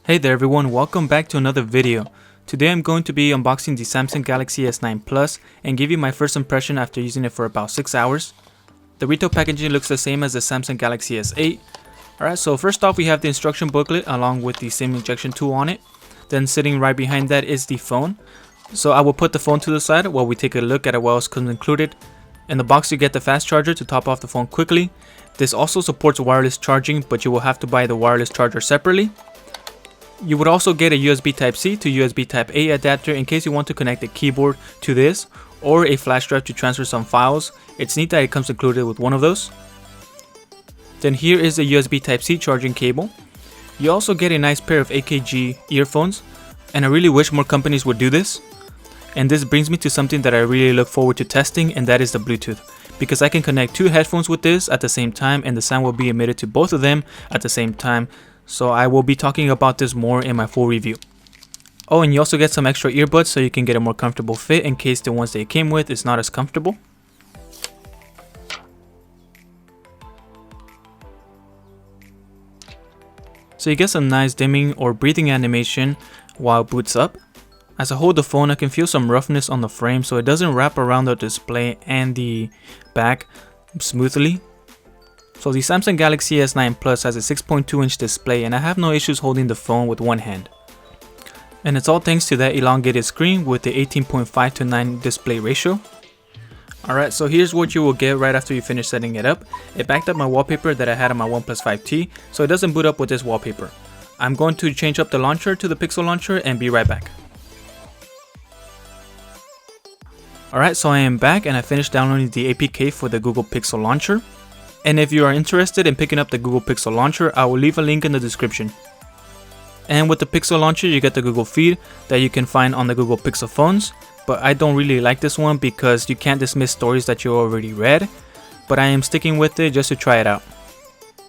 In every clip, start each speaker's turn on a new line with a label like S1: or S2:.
S1: Hey there everyone, welcome back to another video. Today I'm going to be unboxing the Samsung Galaxy S9 Plus and give you my first impression after using it for about 6 hours. The retail packaging looks the same as the Samsung Galaxy S8. Alright, so first off we have the instruction booklet along with the SIM injection tool on it. Then sitting right behind that is the phone. So I will put the phone to the side while we take a look at what else comes included. In the box you get the fast charger to top off the phone quickly. This also supports wireless charging, but you will have to buy the wireless charger separately. You would also get a USB Type-C to USB Type-A adapter in case you want to connect a keyboard to this or a flash drive to transfer some files. It's neat that it comes included with one of those. Then here is the USB Type-C charging cable. You also get a nice pair of AKG earphones, and I really wish more companies would do this. And this brings me to something that I really look forward to testing, and that is the Bluetooth. Because I can connect two headphones with this at the same time and the sound will be emitted to both of them at the same time. So I will be talking about this more in my full review. Oh, and you also get some extra earbuds so you can get a more comfortable fit in case the ones they came with is not as comfortable. So you get some nice dimming or breathing animation while it boots up. As I hold the phone, I can feel some roughness on the frame so it doesn't wrap around the display and the back smoothly. So the Samsung Galaxy S9 Plus has a 6.2-inch display and I have no issues holding the phone with one hand. And it's all thanks to that elongated screen with the 18.5:9 display ratio. Alright, so here's what you will get right after you finish setting it up. It backed up my wallpaper that I had on my OnePlus 5T, so it doesn't boot up with this wallpaper. I'm going to change up the launcher to the Pixel launcher and be right back. Alright, so I am back and I finished downloading the APK for the Google Pixel launcher. And if you are interested in picking up the Google Pixel launcher, I will leave a link in the description. And with the Pixel launcher, you get the Google feed that you can find on the Google Pixel phones. But I don't really like this one because you can't dismiss stories that you already read. But I am sticking with it just to try it out.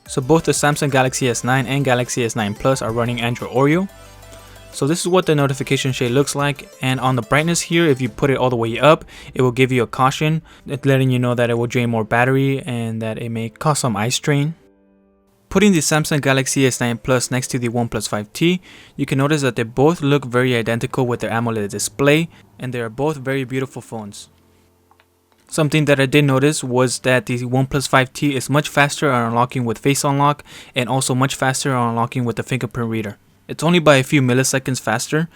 S1: So both the Samsung Galaxy S9 and Galaxy S9 Plus are running Android Oreo. So this is what the notification shade looks like, and on the brightness here, if you put it all the way up, it will give you a caution, letting you know that it will drain more battery and that it may cause some eye strain. Putting the Samsung Galaxy S9 Plus next to the OnePlus 5T, you can notice that they both look very identical with their AMOLED display, and they are both very beautiful phones. Something that I did notice was that the OnePlus 5T is much faster on unlocking with Face Unlock and also much faster on unlocking with the Fingerprint Reader. It's only by a few milliseconds faster.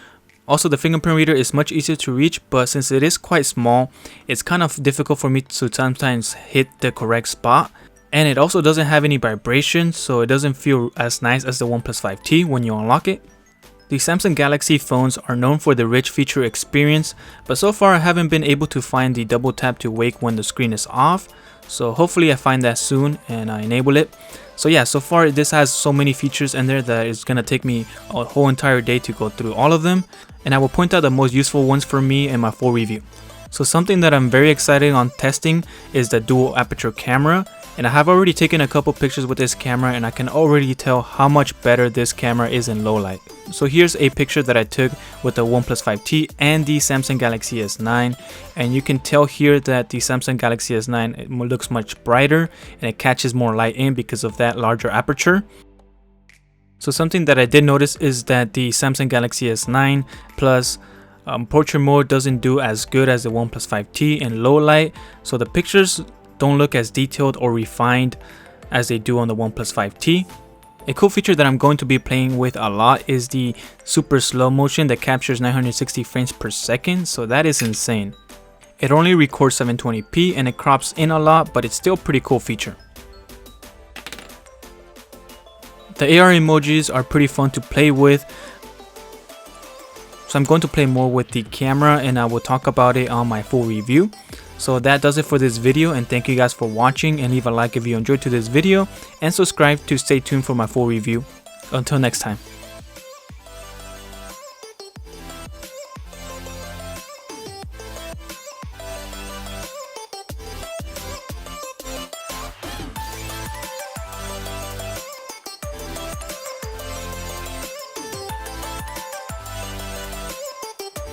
S1: Also, the Fingerprint Reader is much easier to reach, but since it is quite small, it's kind of difficult for me to sometimes hit the correct spot. And it also doesn't have any vibration, so it doesn't feel as nice as the OnePlus 5T when you unlock it. The Samsung Galaxy phones are known for the rich feature experience, but so far I haven't been able to find the double tap to wake when the screen is off. So hopefully I find that soon and I enable it. So yeah, so far this has so many features in there that it's gonna take me a whole entire day to go through all of them. And I will point out the most useful ones for me in my full review. So something that I'm very excited on testing is the dual aperture camera. And I have already taken a couple pictures with this camera and I can already tell how much better this camera is in low light. So here's a picture that I took with the OnePlus 5T and the Samsung Galaxy S9, and you can tell here that the Samsung Galaxy S9 looks much brighter and it catches more light in because of that larger aperture. So something that I did notice is that the Samsung Galaxy S9 Plus portrait mode doesn't do as good as the OnePlus 5T in low light, so the pictures don't look as detailed or refined as they do on the OnePlus 5T. A cool feature that I'm going to be playing with a lot is the super slow motion that captures 960 frames per second, so that is insane. It only records 720p and it crops in a lot, but it's still a pretty cool feature. The AR emojis are pretty fun to play with, so I'm going to play more with the camera and I will talk about it on my full review. So that does it for this video, and thank you guys for watching, and leave a like if you enjoyed this video and subscribe to stay tuned for my full review. Until next time.